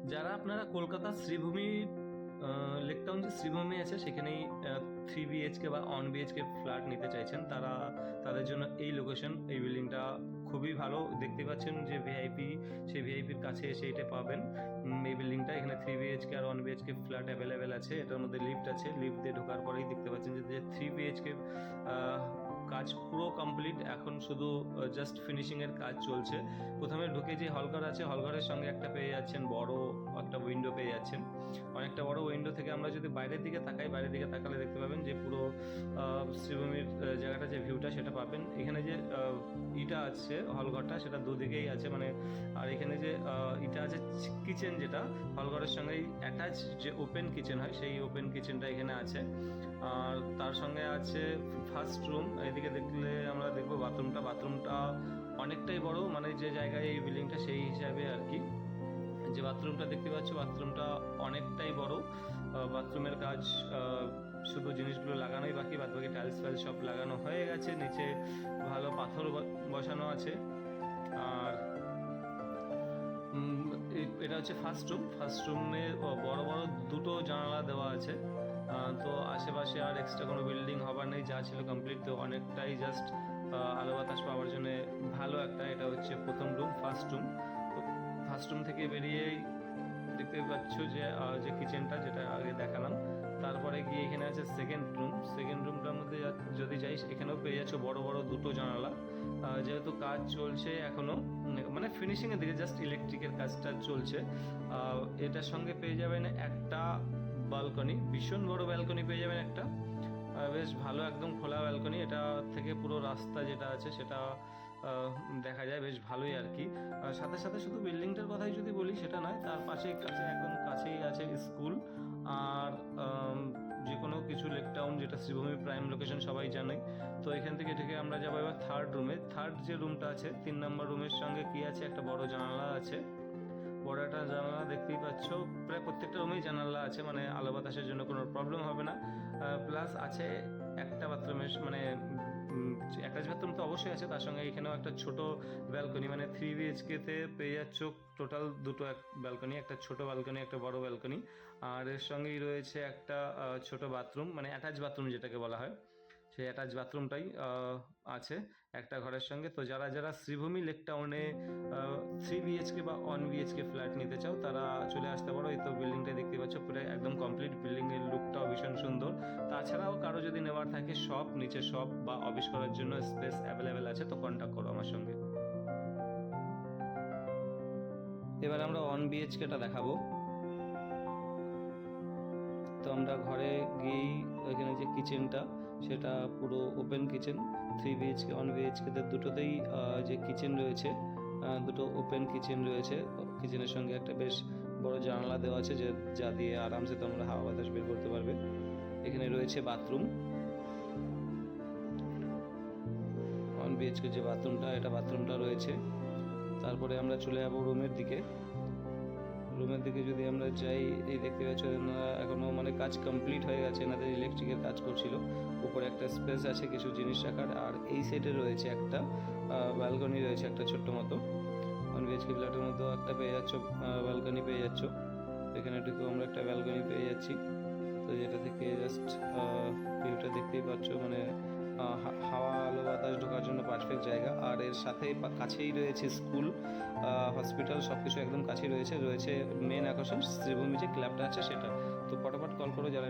যারা আপনারা কলকাতার শ্রীভূমি লেকটাউন যে শ্রীভূমি আছে সেখানেই 3 BHK বা 1 BHK ফ্ল্যাট নিতে চাইছেন, তাদের জন্য এই লোকেশন, এই বিল্ডিংটা খুবই ভালো। দেখতে পাচ্ছেন যে ভিআইপি, সেই ভিআইপির কাছে এসে এটা পাবেন। এই বিল্ডিংটা, এখানে 3 BHK আর 1 BHK ফ্ল্যাট অ্যাভেলেবেল আছে। এটার মধ্যে লিফট আছে, লিফট দিয়ে ঢোকার পরেই দেখতে পাচ্ছেন যে 3 BHK কাজ পুরো কমপ্লিট, এখন শুধু জাস্ট ফিনিশিংয়ের কাজ চলছে। প্রথমে ঢুকে যে হলঘর আছে, হলঘরের সঙ্গে একটা পেয়ে যাচ্ছেন বড় একটা উইন্ডো পেয়ে যাচ্ছেন। অনেকটা বড় উইন্ডো থেকে আমরা যদি বাইরের দিকে তাকাই, বাইরের দিকে তাকালে দেখতে পাবেন যে পুরো শ্রীভূমির জায়গাটা, যে ভিউটা সেটা পাবেন। এখানে যে ইটা আছে হলঘরটা, সেটা দুদিকেই আছে, মানে আর এখানে যে ইটা আছে কিচেন, যেটা হলঘরের সঙ্গেই অ্যাটাচ যে ওপেন কিচেন হয়, সেই ওপেন কিচেনটা এখানে আছে। আর তার সঙ্গে আছে ফার্স্ট রুম। এদিকে দেখলে আমরা দেখবো বাথরুমটা অনেকটাই বড়, মানে যে জায়গায় এই বিল্ডিংটা সেই হিসাবে আর কি। যে বাথরুমটা দেখতে পাচ্ছ, বাথরুমটা অনেকটাই বড়। বাথরুমের কাজ শুধু জিনিসগুলো লাগানোই বাকি, বাদবাকি টাইলস ফাইলস সব লাগানো হয়ে গেছে। নিচে ভালো পাথর বসানো আছে। আর এটা হচ্ছে ফার্স্ট রুমে বড় বড় দুটো জানালা দেওয়া আছে। তো আশেপাশে আর এক্সট্রা কোনো বিল্ডিং হবার নেই, যা ছিল কমপ্লিট। তো অনেকটাই জাস্ট আলো বাতাস পাওয়ার জন্য ভালো একটা, এটা হচ্ছে প্রথম রুম, ফার্স্ট রুম। তো ফার্স্ট রুম থেকে বেরিয়েই দেখতে পাচ্ছ যে কিচেনটা, যেটা আগে দেখালাম। তারপরে গিয়ে এখানে আছে সেকেন্ড রুমটার মধ্যে যদি যাই, এখানেও পেয়ে যাচ্ছ বড় বড় দুটো জানালা। যেহেতু কাজ চলছে এখনো, মানে ফিনিশিংয়ের দিকে, জাস্ট ইলেকট্রিকের কাজটা চলছে। এটার সঙ্গে পেয়ে যাবেন একটা ব্যালকনি, ভীষণ বড় ব্যালকনি পেয়ে যাবেন একটা, বেশ ভালো, একদম খোলা ব্যালকনি। এটা থেকে পুরো রাস্তা যেটা আছে সেটা দেখা যায়, বেশ ভালোই আর কি। সাথে সাথে শুধু বিল্ডিংটার কথাই যদি বলি সেটা নয়, তার একদম কাছেই আছে স্কুল। আর যে কোনো কিছু লেকটাউন, যেটা শ্রীভূমি প্রাইম লোকেশন সবাই জানে। তো এখান থেকে আমরা যাবো এবার থার্ড রুমে। থার্ড যে রুমটা আছে, 3 নম্বর রুমের সঙ্গে কি আছে, একটা বড় জানালা আছে। বড় একটা জানালা দেখতেই পাচ্ছ, প্রায় প্রত্যেকটা রুমেই জানালা আছে, মানে আলো বাতাসের জন্য কোনো প্রবলেম হবে না। প্লাস আছে একটা বাথরুমের, মানে অ্যাটাচ বাথরুম তো অবশ্যই আছে, তার সঙ্গে এখানেও একটা ছোট ব্যালকনি, মানে 3 BHK পেয়ে যাচ্ছ টোটাল দুটো ব্যালকনি, একটা ছোট ব্যালকনি, একটা বড় ব্যালকনি। আর এর সঙ্গেই রয়েছে একটা ছোট বাথরুম, মানে অ্যাটাচ বাথরুম যেটাকে বলা হয়, সেই অ্যাটাচ বাথরুমটাই আছে একটা ঘরের সঙ্গে। তো যারা শ্রীভূমি লেকটাউনে 3 BHK বা 1 BHK ফ্ল্যাট নিতে চাও, তারা চলে আসতে পারো। এই তো বিল্ডিংটা দেখতে পাচ্ছ, পুরো একদম কমপ্লিট, বিল্ডিংয়ের লুকটাও ভীষণ সুন্দর। তাছাড়াও কারো যদি নেওয়ার থাকে, নিচে শপ বা অফিস করার জন্য স্পেস অ্যাভেলেবেল আছে, তো কন্ট্যাক্ট করো আমার সঙ্গে। এবার আমরা 1 BHKটা দেখাবো। তো আমরা ঘরে গিয়েই এখানে যে কিচেনটা, সেটা পুরো ওপেন কিচেন। 3 BHK 1 BHK দুটোতেই যে কিচেন রয়েছে, দুটো ওপেন কিচেন রয়েছে। কিচেনের সঙ্গে একটা বেশ বড় জানালা দেওয়া আছে, যা দিয়ে আরামসে তোমরা হাওয়া বাতাস বের করতে পারবে। এখানে রয়েছে বাথরুম, 1 BHK যে বাথরুমটা, এটা বাথরুমটা রয়েছে। তারপরে আমরা চলে যাবো রুমের দিকে যদি আমরা যাই, এই দেখতে পাচ্ছ এখনো মানে কাজ কমপ্লিট হয়ে গেছে, এনাদের ইলেকট্রিকের কাজ করছিল। উপরে একটা স্পেস আছে কিছু জিনিস রাখার, আর এই সাইডে রয়েছে একটা ব্যালকনি রয়েছে, একটা ছোট্ট মতো। 1 BHK ফ্ল্যাটের মধ্যেও একটা পেয়ে যাচ্ছ, ব্যালকনি পেয়ে যাচ্ছ। এখানে ঢুকেও আমরা একটা ব্যালকনি পেয়ে যাচ্ছি। তো যেটা থেকে জাস্ট ভিউটা দেখতেই পাচ্ছ, মানে হাওয়া আলো বাতাস ঢোকার জন্য পারফেক্ট জায়গা। আর এর সাথে কাছেই রয়েছে স্কুল, হসপিটাল, সব কিছু একদম কাছেই রয়েছে মেন আকর্ষণ শ্রীভূমি যে ক্লাবটা আছে সেটা। তো ফটাফট কল করো যারা